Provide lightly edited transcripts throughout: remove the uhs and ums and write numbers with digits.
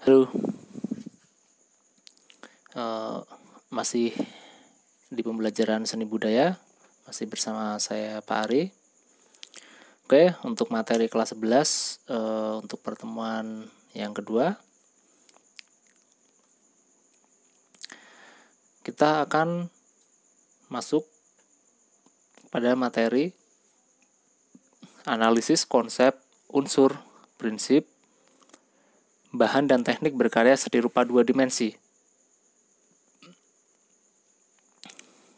Halo, masih di pembelajaran seni budaya, masih bersama saya Pak Ari. Oke, untuk materi kelas 11 untuk pertemuan yang kedua, kita akan masuk pada materi analisis konsep, unsur, prinsip, bahan dan teknik berkarya seni rupa 2 dimensi.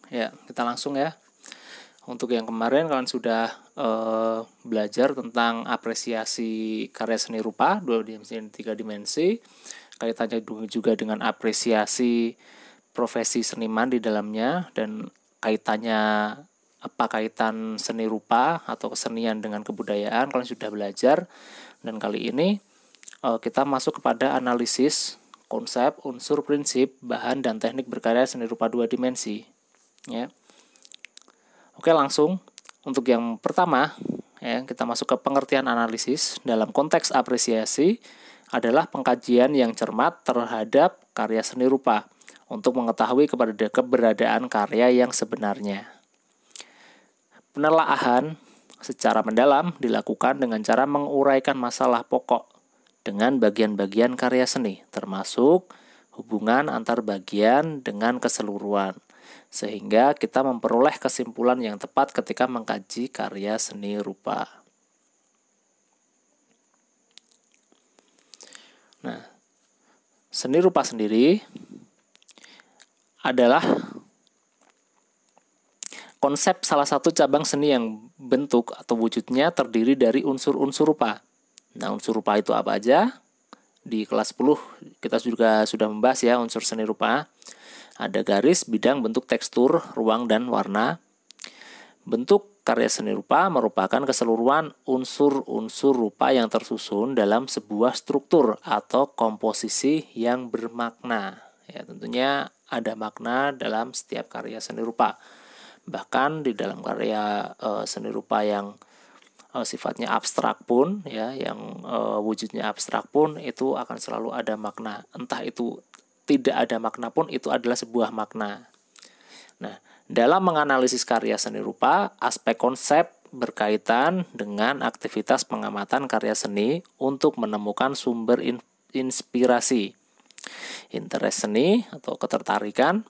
Ya, kita langsung ya. Untuk yang kemarin kalian sudah belajar tentang apresiasi karya seni rupa 2 dimensi dan 3 dimensi. Kaitannya juga dengan apresiasi profesi seniman di dalamnya, dan kaitannya apa kaitan seni rupa atau kesenian dengan kebudayaan kalian sudah belajar. Dan kali ini kita masuk kepada analisis konsep, unsur, prinsip, bahan dan teknik berkarya seni rupa 2 dimensi. Ya. Oke, langsung untuk yang pertama ya, kita masuk ke pengertian analisis. Dalam konteks apresiasi adalah pengkajian yang cermat terhadap karya seni rupa untuk mengetahui keberadaan karya yang sebenarnya. Penelaahan secara mendalam dilakukan dengan cara menguraikan masalah pokok dengan bagian-bagian karya seni, termasuk hubungan antar bagian dengan keseluruhan, sehingga kita memperoleh kesimpulan yang tepat ketika mengkaji karya seni rupa. Nah, seni rupa sendiri adalah konsep salah satu cabang seni yang bentuk atau wujudnya terdiri dari unsur-unsur rupa. Nah, unsur rupa itu apa aja? Di kelas 10 kita juga sudah membahas ya unsur seni rupa. Ada garis, bidang, bentuk, tekstur, ruang, dan warna. Bentuk karya seni rupa merupakan keseluruhan unsur-unsur rupa yang tersusun dalam sebuah struktur atau komposisi yang bermakna. Ya, tentunya ada makna dalam setiap karya seni rupa. Bahkan di dalam karya seni rupa yang sifatnya abstrak pun, ya, yang wujudnya abstrak pun itu akan selalu ada makna. Entah itu tidak ada makna pun itu adalah sebuah makna. Nah, dalam menganalisis karya seni rupa, aspek konsep berkaitan dengan aktivitas pengamatan karya seni untuk menemukan sumber inspirasi. Interest seni atau ketertarikan,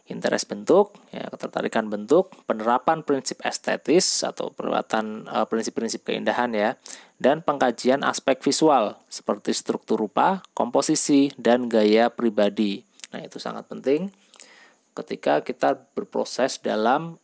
interest bentuk, ya, ketertarikan bentuk, penerapan prinsip estetis atau penerapan prinsip-prinsip keindahan ya, dan pengkajian aspek visual seperti struktur rupa, komposisi, dan gaya pribadi. Nah, itu sangat penting ketika kita berproses dalam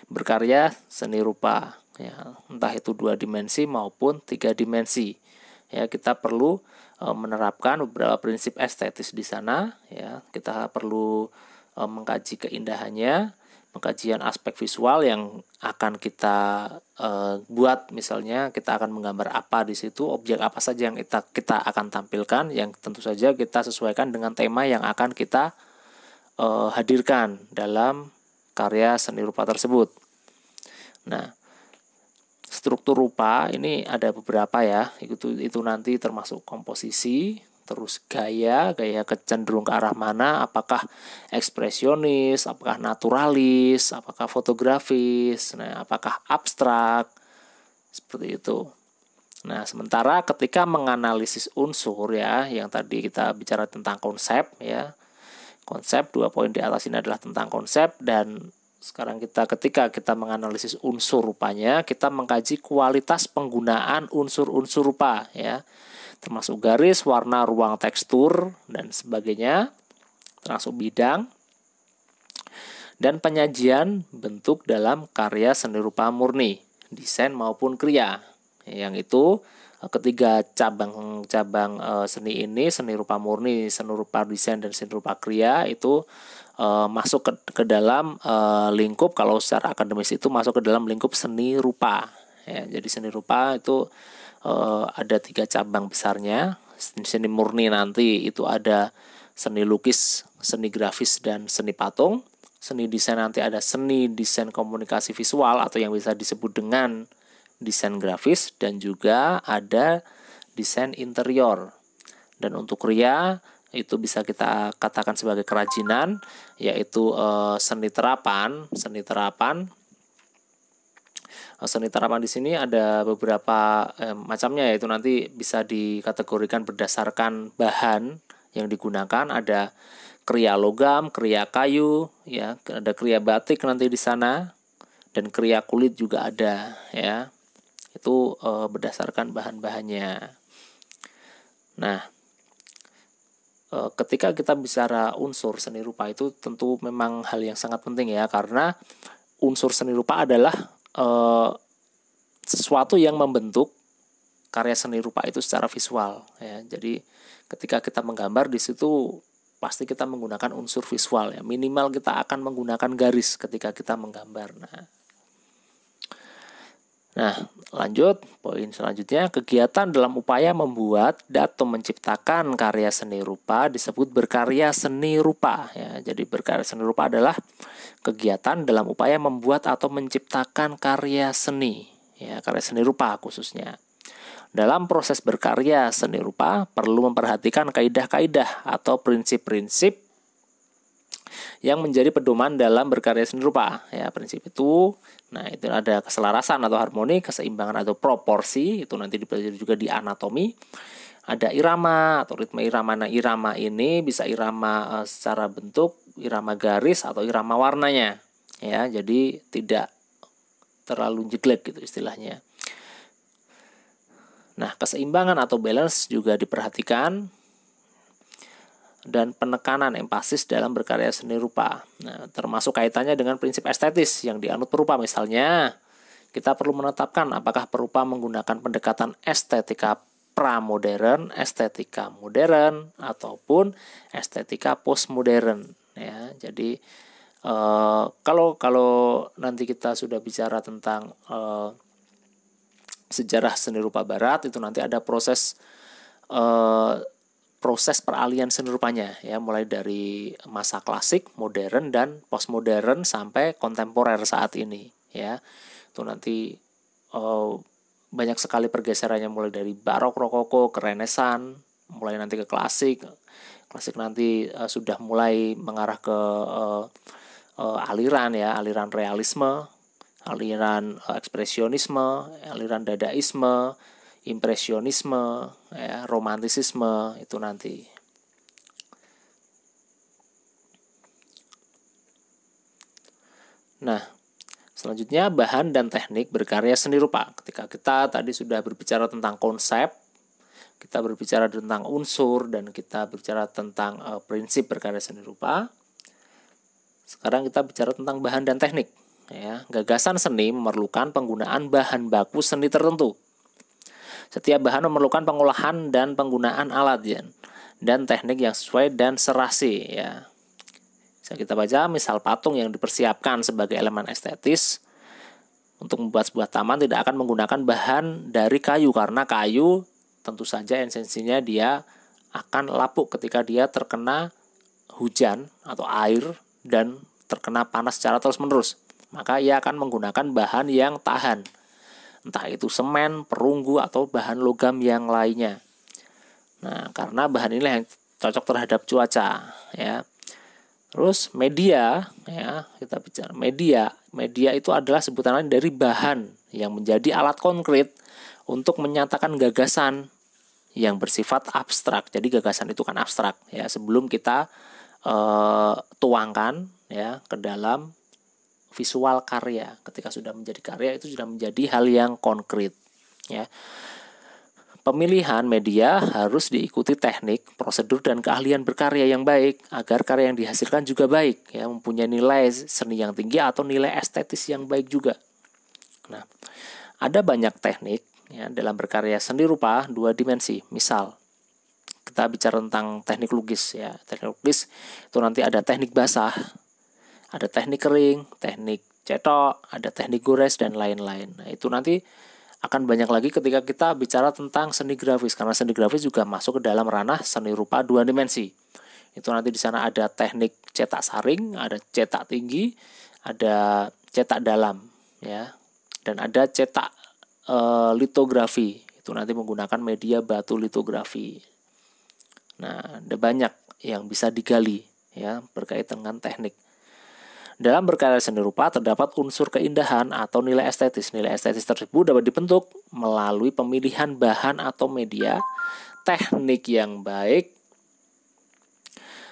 berkarya seni rupa, ya, entah itu 2 dimensi maupun 3 dimensi. Ya, kita perlu menerapkan beberapa prinsip estetis di sana, ya. Kita perlu mengkaji keindahannya, pengkajian aspek visual yang akan kita buat. Misalnya kita akan menggambar apa di situ, objek apa saja yang kita akan tampilkan, yang tentu saja kita sesuaikan dengan tema yang akan kita hadirkan dalam karya seni rupa tersebut. Nah, struktur rupa ini ada beberapa ya, itu nanti termasuk komposisi, terus gaya cenderung ke arah mana, apakah ekspresionis, apakah naturalis, apakah fotografis, nah, apakah abstrak, seperti itu. Nah, sementara ketika menganalisis unsur ya, yang tadi kita bicara tentang konsep ya, konsep 2 poin di atas ini adalah tentang konsep, dan sekarang ketika kita menganalisis unsur rupanya, kita mengkaji kualitas penggunaan unsur-unsur rupa ya, termasuk garis, warna, ruang, tekstur dan sebagainya, termasuk bidang dan penyajian bentuk dalam karya seni rupa murni, desain maupun kriya. Yang itu ketiga cabang seni ini, seni rupa murni, seni rupa desain dan seni rupa kriya, itu masuk ke dalam lingkup, kalau secara akademis itu masuk ke dalam lingkup seni rupa ya. Jadi seni rupa itu ada 3 cabang besarnya. Seni murni nanti itu ada seni lukis, seni grafis, dan seni patung. Seni desain nanti ada seni desain komunikasi visual atau yang bisa disebut dengan desain grafis, dan juga ada desain interior. Dan untuk kriya itu bisa kita katakan sebagai kerajinan, yaitu seni terapan. Seni terapan di sini ada beberapa macamnya, yaitu nanti bisa dikategorikan berdasarkan bahan yang digunakan. Ada kriya logam, kriya kayu, ya, ada kriya batik nanti di sana, dan kriya kulit juga ada, ya. Itu berdasarkan bahan-bahannya. Nah, ketika kita bicara unsur seni rupa itu tentu memang hal yang sangat penting, ya, karena unsur seni rupa adalah sesuatu yang membentuk karya seni rupa itu secara visual, ya. Jadi ketika kita menggambar di situ pasti kita menggunakan unsur visual, ya. Minimal kita akan menggunakan garis ketika kita menggambar. Nah, lanjut poin selanjutnya, kegiatan dalam upaya membuat atau menciptakan karya seni rupa disebut berkarya seni rupa, ya. Jadi berkarya seni rupa adalah kegiatan dalam upaya membuat atau menciptakan karya seni, ya, karya seni rupa khususnya. Dalam proses berkarya seni rupa perlu memperhatikan kaidah-kaidah atau prinsip-prinsip yang menjadi pedoman dalam berkarya seni rupa, ya. Prinsip itu, nah, itu ada keselarasan atau harmoni, keseimbangan atau proporsi, itu nanti dipelajari juga di anatomi. Ada irama atau ritme irama. Nah, irama ini bisa irama secara bentuk, irama garis, atau irama warnanya, ya. Jadi tidak terlalu jeglek gitu istilahnya. Nah, keseimbangan atau balance juga diperhatikan, dan penekanan empasis dalam berkarya seni rupa. Nah, termasuk kaitannya dengan prinsip estetis yang dianut perupa. Misalnya, kita perlu menetapkan apakah perupa menggunakan pendekatan estetika pramodern, estetika modern, ataupun estetika postmodern, ya. Jadi kalau nanti kita sudah bicara tentang sejarah seni rupa barat, itu nanti ada proses peralihan seni rupanya, ya, mulai dari masa klasik, modern, dan postmodern sampai kontemporer saat ini, ya. Itu nanti banyak sekali pergeserannya, mulai dari barok, rokoko, ke renesan, mulai nanti ke klasik. Klasik nanti sudah mulai mengarah ke aliran, ya, aliran realisme, aliran ekspresionisme, aliran dadaisme, impresionisme, ya, romantisisme, itu nanti. Nah, selanjutnya bahan dan teknik berkarya seni rupa. Ketika kita tadi sudah berbicara tentang konsep, kita berbicara tentang unsur, dan kita berbicara tentang prinsip berkarya seni rupa. Sekarang kita bicara tentang bahan dan teknik, ya. Gagasan seni memerlukan penggunaan bahan baku seni tertentu. Setiap bahan memerlukan pengolahan dan penggunaan alat, ya, dan teknik yang sesuai dan serasi, ya. Bisa kita baca misal patung yang dipersiapkan sebagai elemen estetis. Untuk membuat sebuah taman tidak akan menggunakan bahan dari kayu, karena kayu tentu saja esensinya dia akan lapuk ketika dia terkena hujan atau air dan terkena panas secara terus-menerus. Maka ia akan menggunakan bahan yang tahan, entah itu semen, perunggu, atau bahan logam yang lainnya. Nah, karena bahan ini yang cocok terhadap cuaca, ya. Terus media, ya, kita bicara media. Media itu adalah sebutan lain dari bahan yang menjadi alat konkret untuk menyatakan gagasan yang bersifat abstrak. Jadi gagasan itu kan abstrak, ya, sebelum kita tuangkan, ya, ke dalam visual karya. Ketika sudah menjadi karya, itu sudah menjadi hal yang konkret, ya. Pemilihan media harus diikuti teknik, prosedur, dan keahlian berkarya yang baik agar karya yang dihasilkan juga baik, ya, mempunyai nilai seni yang tinggi atau nilai estetis yang baik juga. Nah, ada banyak teknik, ya, dalam berkarya seni rupa 2 dimensi. Misal kita bicara tentang teknik lukis, ya. Teknik lukis itu nanti ada teknik basah, ada teknik kering, teknik cetok, ada teknik gores, dan lain-lain. Nah, itu nanti akan banyak lagi ketika kita bicara tentang seni grafis, karena seni grafis juga masuk ke dalam ranah seni rupa 2 dimensi. Itu nanti di sana ada teknik cetak saring, ada cetak tinggi, ada cetak dalam, ya, dan ada cetak litografi. Itu itu nanti menggunakan media batu litografi. Nah, ada banyak yang bisa digali ya berkaitan dengan teknik. Dalam berkarya seni rupa terdapat unsur keindahan atau nilai estetis. Nilai estetis tersebut dapat dibentuk melalui pemilihan bahan atau media, teknik yang baik,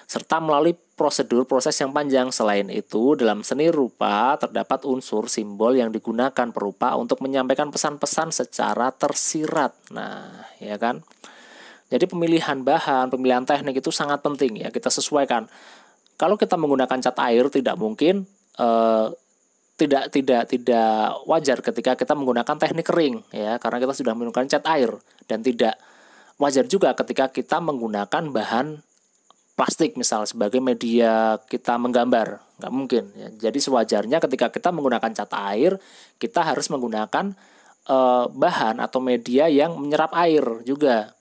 serta melalui prosedur proses yang panjang. Selain itu, dalam seni rupa terdapat unsur simbol yang digunakan perupa untuk menyampaikan pesan-pesan secara tersirat. Nah, ya kan? Jadi pemilihan bahan, pemilihan teknik itu sangat penting ya, kita sesuaikan. Kalau kita menggunakan cat air tidak mungkin tidak wajar ketika kita menggunakan teknik kering ya, karena kita sudah menggunakan cat air, dan tidak wajar juga ketika kita menggunakan bahan plastik misal sebagai media kita menggambar, nggak mungkin ya. Jadi sewajarnya ketika kita menggunakan cat air, kita harus menggunakan bahan atau media yang menyerap air juga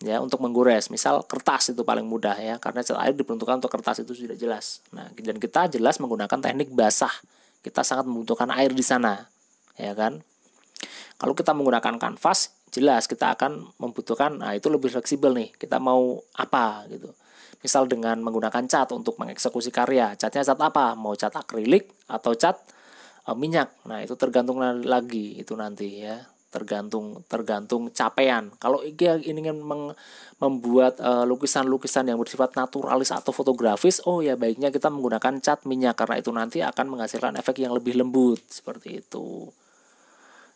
ya, untuk menggores. Misal kertas itu paling mudah ya, karena cat air diperuntukkan untuk kertas, itu sudah jelas. Nah, dan kita jelas menggunakan teknik basah, kita sangat membutuhkan air di sana ya kan. Kalau kita menggunakan kanvas, jelas kita akan membutuhkan, nah itu lebih fleksibel nih, kita mau apa gitu. Misal dengan menggunakan cat untuk mengeksekusi karya, catnya cat apa? Mau cat akrilik atau cat minyak. Nah, itu tergantung lagi itu nanti ya. Tergantung capaian. Kalau ingin membuat lukisan-lukisan yang bersifat naturalis atau fotografis, oh ya baiknya kita menggunakan cat minyak, karena itu nanti akan menghasilkan efek yang lebih lembut seperti itu.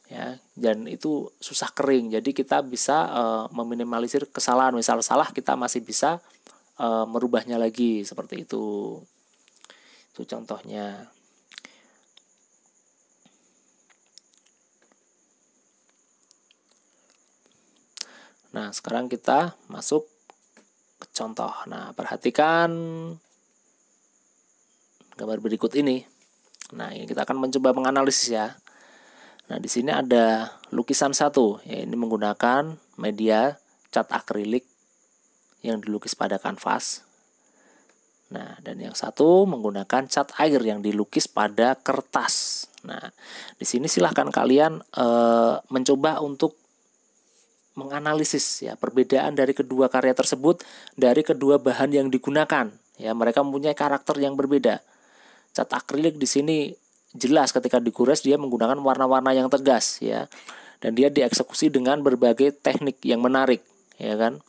Ya, dan itu susah kering. Jadi kita bisa meminimalisir kesalahan. Misal salah, kita masih bisa merubahnya lagi seperti itu. Itu contohnya. Nah, sekarang kita masuk ke contoh. Nah, perhatikan gambar berikut ini. Nah, ini kita akan mencoba menganalisis ya. Nah, di sini ada lukisan satu, ya, ini menggunakan media cat akrilik yang dilukis pada kanvas. Nah, dan yang satu menggunakan cat air yang dilukis pada kertas. Nah, di sini silahkan kalian mencoba untuk menganalisis ya perbedaan dari kedua karya tersebut, dari kedua bahan yang digunakan. Ya, mereka mempunyai karakter yang berbeda. Cat akrilik di sini jelas ketika digores dia menggunakan warna-warna yang tegas ya. Dan dia dieksekusi dengan berbagai teknik yang menarik, ya kan?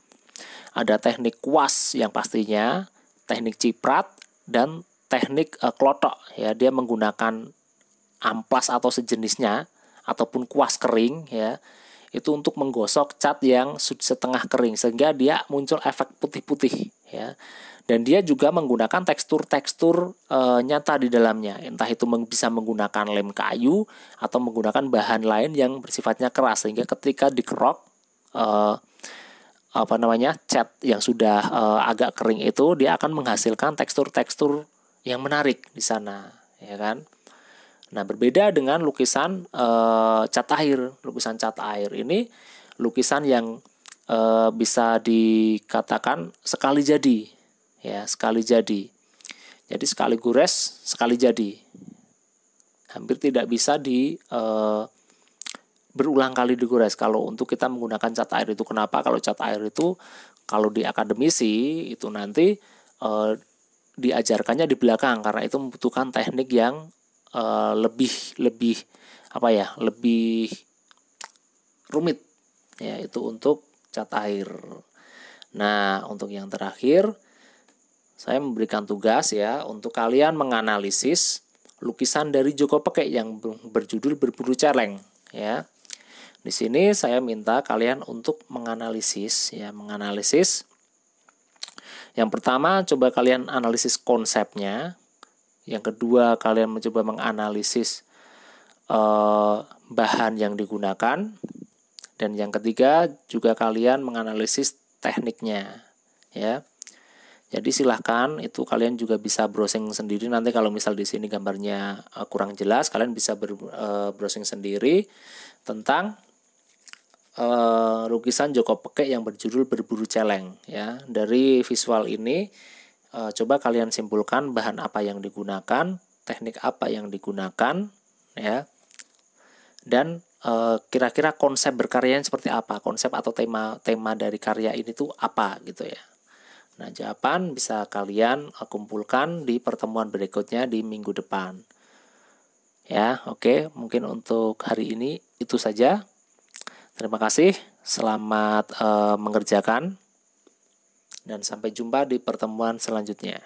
Ada teknik kuas yang pastinya, teknik ciprat, dan teknik klotok ya. Dia menggunakan amplas atau sejenisnya ataupun kuas kering ya. Itu untuk menggosok cat yang setengah kering sehingga dia muncul efek putih-putih ya. Dan dia juga menggunakan tekstur-tekstur nyata di dalamnya. Entah itu bisa menggunakan lem kayu atau menggunakan bahan lain yang bersifatnya keras sehingga ketika dikerok cat yang sudah agak kering itu dia akan menghasilkan tekstur-tekstur yang menarik di sana, ya kan? Nah, berbeda dengan lukisan cat air. Lukisan cat air ini lukisan yang bisa dikatakan sekali jadi, ya, sekali jadi. Jadi sekali gores, sekali jadi. Hampir tidak bisa berulang kali digores. Kalau untuk kita menggunakan cat air itu, kenapa? Kalau cat air itu kalau di akademisi itu nanti diajarkannya di belakang karena itu membutuhkan teknik yang lebih rumit ya, itu untuk cat air. Nah, untuk yang terakhir saya memberikan tugas ya untuk kalian menganalisis lukisan dari Joko Peke yang berjudul Berburu Celeng ya. Di sini saya minta kalian untuk menganalisis. Yang pertama, coba kalian analisis konsepnya. Yang kedua, kalian mencoba menganalisis bahan yang digunakan. Dan yang ketiga, juga kalian menganalisis tekniknya. Ya. Jadi silahkan itu kalian juga bisa browsing sendiri. Nanti kalau misal di sini gambarnya kurang jelas, kalian bisa browsing sendiri tentang lukisan Joko Peke yang berjudul Berburu Celeng ya. Dari visual ini coba kalian simpulkan bahan apa yang digunakan, teknik apa yang digunakan ya. Dan kira-kira konsep berkaryanya seperti apa, konsep atau tema dari karya ini tuh apa gitu ya. Nah, jawaban bisa kalian kumpulkan di pertemuan berikutnya di minggu depan. Ya, oke, mungkin untuk hari ini itu saja. Terima kasih, selamat mengerjakan, dan sampai jumpa di pertemuan selanjutnya.